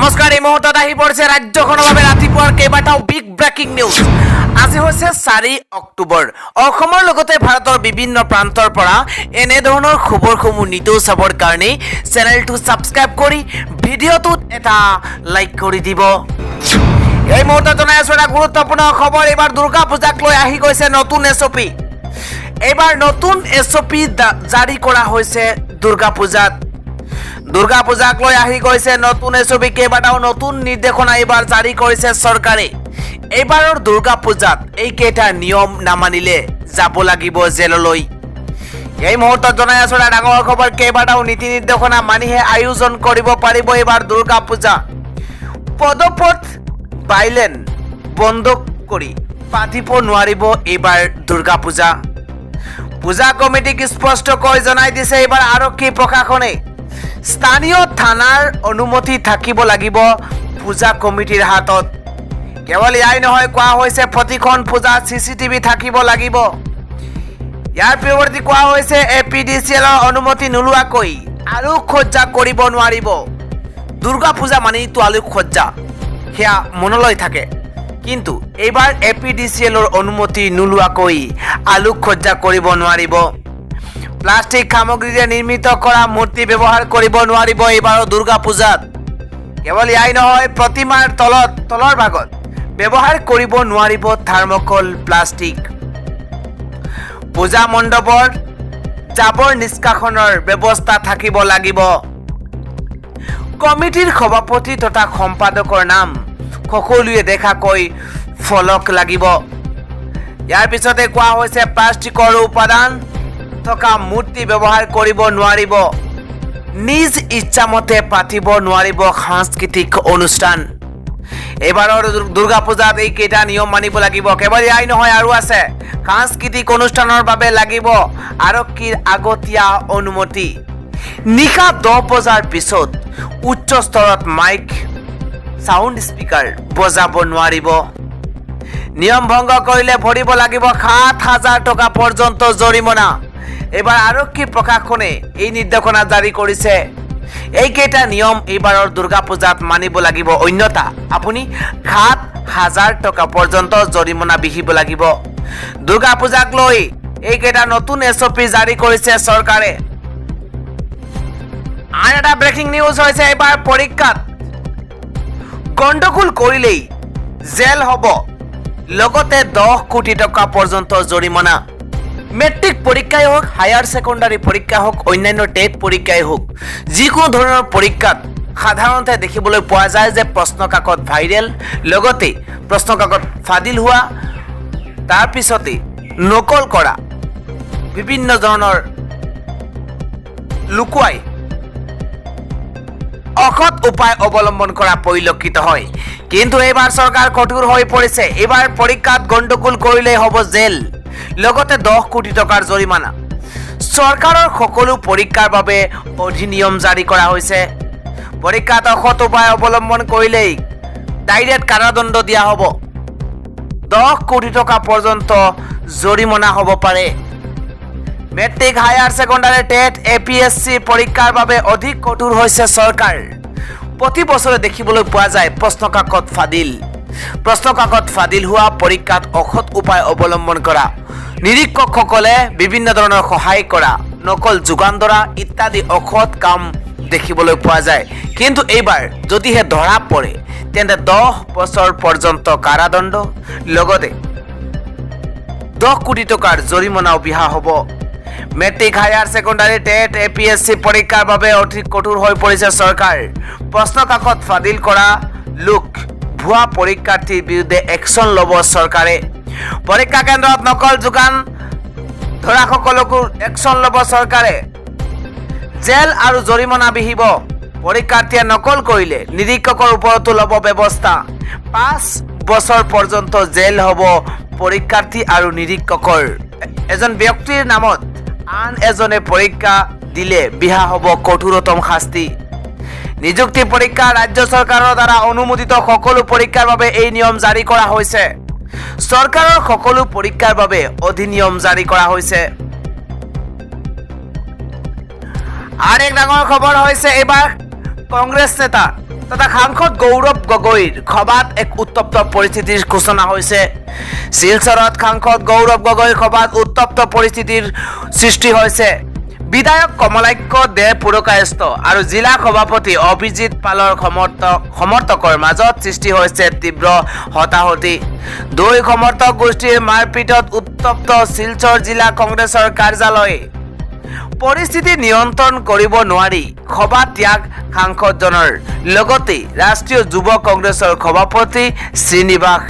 নমস্কাৰ, এই মুহূৰ্তত আহি পৰিছে ৰাজ্যখনৰ বাবে ৰাতিপুৱাৰ কেইবাটাও বিগ ব্ৰেকিং নিউজ। আজি হৈছে 4 অক্টোবৰ। অসমৰ লগতে ভাৰতৰ বিভিন্ন প্ৰান্তৰ পৰা এনে ধৰণৰ খবৰসমূহ নিতৌ চাবৰ কাৰণে চেনেলটো ছাবস্ক্ৰাইব কৰি ভিডিঅ'টোত এটা লাইক কৰি দিব। এই মুহূৰ্তত জনাই আছো এটা গুৰুত্বপূৰ্ণ খবৰ। এইবাৰ দুৰ্গা পূজাক লৈ আহি গৈছে নতুন এছঅপি। এইবাৰ নতুন এছঅপি জাৰি কৰা হৈছে দুৰ্গা পূজাত। দুৰ্গা পূজাক লৈ আহি গৈছে নতুন এছঅপি। কেইবাটাও নতুন নিৰ্দেশনা এইবাৰ জাৰি কৰিছে চৰকাৰে। এইবাৰৰ দুৰ্গা পূজাত এইকেইটা নিয়ম নামানিলে যাব লাগিব জেললৈ। এই মুহূৰ্তত জনাই আছো এটা ডাঙৰ খবৰ। কেইবাটাও নীতি নিৰ্দেশনা মানিহে আয়োজন কৰিব পাৰিব এইবাৰ দুৰ্গা পূজা। পদপথ বাইলেন বন্ধ কৰি পাতিব নোৱাৰিব এইবাৰ দুৰ্গা পূজা। পূজা কমিটিক স্পষ্টকৈ জনাই দিছে এইবাৰ আৰক্ষী প্ৰশাসনে। স্থানীয় থানাৰ অনুমতি থাকিব লাগিব পূজা কমিটিৰ হাতত। কেৱল ইয়াই নহয়, কোৱা হৈছে প্ৰতিখন পূজাত CCTV থাকিব লাগিব। ইয়াৰ পৰিৱৰ্তে কোৱা হৈছে APDCLৰ অনুমতি নোলোৱাকৈ আলোকসজ্জা কৰিব নোৱাৰিব। দুৰ্গা পূজা মানেইতো আলোকসজ্জা, সেয়া মনলৈ থাকে। কিন্তু এইবাৰ APDCLৰ অনুমতি নোলোৱাকৈ আলোকসজ্জা কৰিব নোৱাৰিব। প্লাষ্টিক সামগ্ৰীৰে নিৰ্মিত কৰা মূৰ্তি ব্যৱহাৰ কৰিব নোৱাৰিব এইবাৰৰ দুৰ্গা পূজাত। কেৱল ইয়াই নহয়, প্ৰতিমাৰ তলৰ ভাগত ব্যৱহাৰ কৰিব নোৱাৰিব থাৰ্মকল প্লাষ্টিক। পূজা মণ্ডপৰ জাবৰ নিষ্কাশনৰ ব্যৱস্থা থাকিব লাগিব। কমিটিৰ সভাপতি তথা সম্পাদকৰ নাম সকলোৱে দেখাকৈ ফলক লাগিব। ইয়াৰ পিছতে কোৱা হৈছে প্লাষ্টিকৰ উপাদান থকা মূৰ্তি ব্যৱহাৰ কৰিব নোৱাৰিব। নিজ ইচ্ছামতে পাতিব নোৱাৰিব সাংস্কৃতিক অনুষ্ঠান। এইবাৰৰ দুৰ্গা পূজাত এইকেইটা নিয়ম মানিব লাগিব। কেৱল ইয়াই নহয়, আৰু আছে সাংস্কৃতিক অনুষ্ঠানৰ বাবে লাগিব আৰক্ষীৰ আগতীয়া অনুমতি। নিশা 10 বজাৰ পিছত উচ্চ স্তৰত মাইক সাউণ্ড স্পিকাৰ বজাব নোৱাৰিব। নিয়ম ভংগ কৰিলে ভৰিব লাগিব 7,000 টকা পৰ্যন্ত জৰিমনা। এইবাৰ আৰক্ষী প্ৰশাসনে এই নিৰ্দেশনা জাৰি কৰিছে। এইকেইটা নিয়ম এইবাৰৰ দুৰ্গা পূজাত মানিব লাগিব, অন্যথা আপুনি 7,000 টকা পৰ্যন্ত জৰিমনা বিহিব লাগিব। দুৰ্গা পূজাক লৈ এইকেইটা নতুন এছঅপি জাৰি কৰিছে চৰকাৰে। আন এটা ব্ৰেকিং নিউজ হৈছে এইবাৰ পৰীক্ষাত গণ্ডগোল কৰিলেই জেল হ'ব, লগতে 10 কোটি টকা পৰ্যন্ত জৰিমনা। মেট্ৰিক পৰীক্ষাই হোক, হায়াৰ ছেকেণ্ডাৰী পৰীক্ষা হোক, অন্যান্য টেট পৰীক্ষাই হোক, যিকোনো ধৰণৰ পৰীক্ষাত সাধাৰণতে দেখিবলৈ পোৱা যায় যে প্ৰশ্নকাকত ভাইৰেল, লগতে প্ৰশ্নকাকত ফাদিল হোৱা, তাৰপিছতে নকল কৰা, বিভিন্ন ধৰণৰ লুকুৱাই অসৎ উপায় অৱলম্বন কৰা পৰিলক্ষিত হয়। কিন্তু এইবাৰ চৰকাৰ কঠোৰ হৈ পৰিছে। এইবাৰ পৰীক্ষাত গণ্ডগোল কৰিলেই হ'ব জেল, লগতে 10 কোটি টকাৰ জৰিমনা। চৰকাৰৰ সকলো পৰীক্ষাৰ বাবে অধিনিয়ম জাৰি কৰা হৈছে। পৰীক্ষাত অসৎ উপায় অৱলম্বন কৰিলেই ডাইৰেক্ট কাৰাদণ্ড দিয়া হ'ব, 10 কোটি টকা পৰ্যন্ত জৰিমনা হ'ব পাৰে। Matric, higher secondary, TET, APSC পৰীক্ষাৰ বাবে অধিক কঠোৰ হৈছে চৰকাৰ। প্ৰতি বছৰে দেখিবলৈ পোৱা যায় প্ৰশ্নকাকত ফাদিল হোৱা, পৰীক্ষাত অসৎ উপায় অৱলম্বন কৰা, নিৰীক্ষকসকলে বিভিন্ন ধৰণৰ সহায় কৰা, নকল যোগান ধৰা ইত্যাদি অসৎ কাম দেখিবলৈ পোৱা যায়। কিন্তু এইবাৰ যদিহে ধৰা পৰে তেন্তে 10 বছৰ পৰ্যন্ত কাৰাদণ্ড, লগতে 10 কোটি টকাৰ জৰিমনাও বিহা হ'ব। Matric, higher secondary, TET, APSC পৰীক্ষাৰ বাবে অধিক কঠোৰ হৈ পৰিছে চৰকাৰ। প্ৰশ্নকাকত ফাদিল কৰা লোক, ভুৱা পৰীক্ষাৰ্থীৰ বিৰুদ্ধে একশ্যন ল'ব চৰকাৰে। পৰীক্ষা কেন্দ্ৰত নকল যোগান ধৰাসকলকো একশ্যন ল'ব চৰকাৰে। জেল আৰু জৰিমনা বিহিব। পৰীক্ষাৰ্থীয়ে নকল কৰিলে নিৰীক্ষকৰ ওপৰতো ল'ব ব্যৱস্থা। 5 বছৰ পৰ্যন্ত জেল হ'ব পৰীক্ষাৰ্থী আৰু নিৰীক্ষকৰ। এজন ব্যক্তিৰ নামত আন এজনে পৰীক্ষা দিলে বিহা হ'ব কঠোৰতম শাস্তি। নিযুক্তি পৰীক্ষা, ৰাজ্য চৰকাৰৰ দ্বাৰা অনুমোদিত সকলো পৰীক্ষাৰ বাবে এই নিয়ম জাৰি কৰা হৈছে। চৰকাৰৰ সকলো পৰীক্ষাৰ বাবে অধিনিয়ম জাৰি কৰা হৈছে। আন এক ডাঙৰ খবৰ হৈছে এইবাৰ কংগ্ৰেছ নেতা তথা সাংসদ গৌৰৱ গগৈৰ সভাত এক উত্তপ্ত পৰিস্থিতিৰ সূচনা হৈছে। শিলচৰত সাংসদ গৌৰৱ গগৈৰ সভাত উত্তপ্ত পৰিস্থিতিৰ সৃষ্টি হৈছে। বিধায়ক কমলাক্ষ দে পুৰকায়স্থ আৰু জিলা সভাপতি অভিজিৎ পালৰ সমৰ্থকৰ মাজত সৃষ্টি হৈছে তীব্ৰ হতাহতি। দুই সমৰ্থক গোষ্ঠীৰ মাৰপিটত উত্তপ্ত শিলচৰ জিলা কংগ্ৰেছৰ কাৰ্যালয়। পৰিস্থিতি নিয়ন্ত্ৰণ কৰিব নোৱাৰি সভা ত্যাগ সাংসদজনৰ লগতে ৰাষ্ট্ৰীয় যুৱ কংগ্ৰেছৰ সভাপতি শ্ৰীনিবাস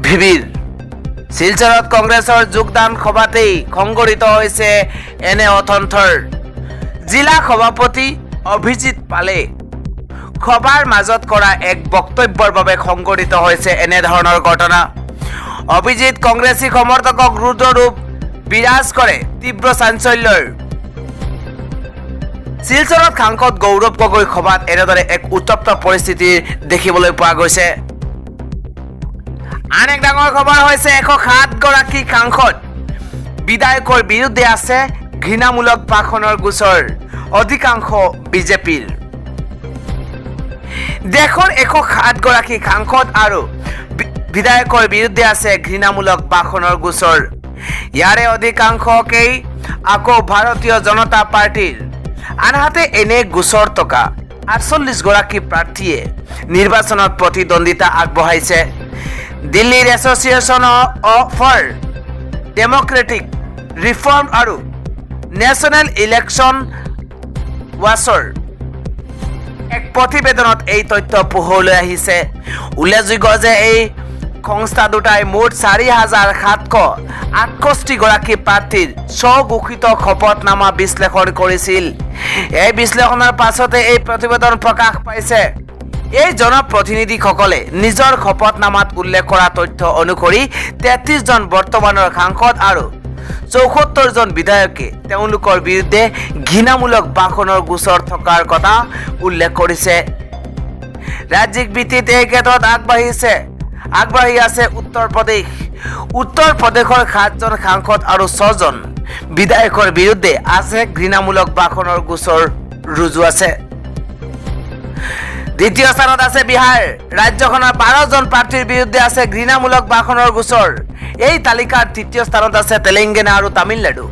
ভিভিৰ। শিলচৰত কংগ্ৰেছৰ যোগদান সভাতেই সংঘটিত হৈছে এনে অথন্থৰ। জিলা সভাপতি অভিজিৎ পালে সভাৰ মাজত কৰা এক বক্তব্যৰ বাবে সংঘটিত হৈছে এনেধৰণৰ ঘটনা। অভিজিৎ কংগ্ৰেছী সমৰ্থকক ৰুদ্ৰৰূপ বিৰাজ কৰে তীব্ৰ চাঞ্চল্যৰ। শিলচৰত সাংসদ গৌৰৱ গগৈ সভাত এনেদৰে এক উত্তপ্ত পৰিস্থিতি দেখিবলৈ পোৱা গৈছে। আন এক ডাঙৰ খবৰ হৈছে 107 গৰাকী সাংসদ বিধায়কৰ বিৰুদ্ধে আছে ঘৃণামূলক ভাষণৰ গোচৰ, অধিকাংশ বিজেপিৰ। দেশৰ 107 গৰাকী সাংসদ আৰু বিধায়কৰ বিৰুদ্ধে আছে ঘৃণামূলক ভাষণৰ গোচৰ। ইয়াৰে অধিকাংশকেই আকৌ ভাৰতীয় জনতা পাৰ্টিৰ। আনহাতে এনে গোচৰ থকা 48 গৰাকী প্ৰাৰ্থীয়ে নিৰ্বাচনত প্ৰতিদ্বন্দ্বিতা আগবঢ়াইছে। দিল্লীৰ এছ'চিয়েশ্যন ফৰ ডেম'ক্ৰেটিক ৰিফৰ্ম আৰু নেশ্যনেল ইলেকশ্যন ৱাচৰ এক প্ৰতিবেদনত এই তথ্য পোহৰলৈ আহিছে। উল্লেখযোগ্য যে এই সংস্থা দুটাই মুঠ 4,768 গৰাকী প্ৰাৰ্থীৰ স্বঘোষিত শপতনামা বিশ্লেষণ কৰিছিল। এই বিশ্লেষণৰ পাছতে এই প্ৰতিবেদন প্ৰকাশ পাইছে। এই জনপ্ৰতিনিধিসকলে নিজৰ শপতনামাত উল্লেখ কৰা তথ্য অনুসৰি 33 জন বৰ্তমানৰ সাংসদ আৰু 74 জন বিধায়কে তেওঁলোকৰ বিৰুদ্ধে ঘৃণামূলক ভাষণৰ গোচৰ থকাৰ কথা উল্লেখ কৰিছে। ৰাজ্যিক ভিত্তিত এই ক্ষেত্ৰত আগবাঢ়ি আছে উত্তৰ প্ৰদেশ। উত্তৰ প্ৰদেশৰ 7 জন সাংসদ আৰু 6 জন বিধায়কৰ বিৰুদ্ধে আছে ঘৃণামূলক ভাষণৰ গোচৰ ৰুজু আছে। দ্বিতীয় স্থানত আছে বিহাৰ। ৰাজ্যখনৰ 12 জন প্ৰাৰ্থীৰ বিৰুদ্ধে আছে ঘৃণামূলক ভাষণৰ গোচৰ। এই তালিকাৰ তৃতীয় স্থানত আছে তেলেংগানা আৰু তামিলনাডু।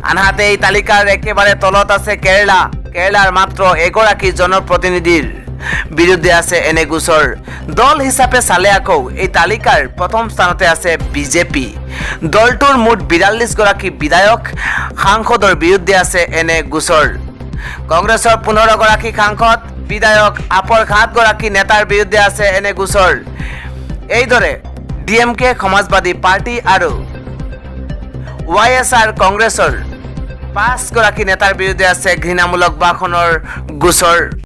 আনহাতে এই তালিকাৰ একেবাৰে তলত আছে কেৰালা। কেৰালাৰ মাত্ৰ এগৰাকী জনপ্ৰতিনিধিৰ বিৰুদ্ধে আছে এনে গোচৰ। দল হিচাপে চালে আকৌ এই তালিকাৰ প্ৰথম স্থানতে আছে বিজেপি। দলটোৰ মুঠ 42 গৰাকী বিধায়ক সাংসদৰ বিৰুদ্ধে আছে এনে গোচৰ। কংগ্ৰেছৰ 15 গৰাকী সাংসদ বিধায়ক আপৰ 7 গৰাকী নেতাৰ বিৰুদ্ধে আছে এনে গোচৰ। এইদৰে ডিএমকে সমাজবাদী পাৰ্টি আৰু YSR কংগ্ৰেছৰ 5 গৰাকী নেতাৰ বিৰুদ্ধে আছে ঘৃণামূলক ভাষণৰ গোচৰ।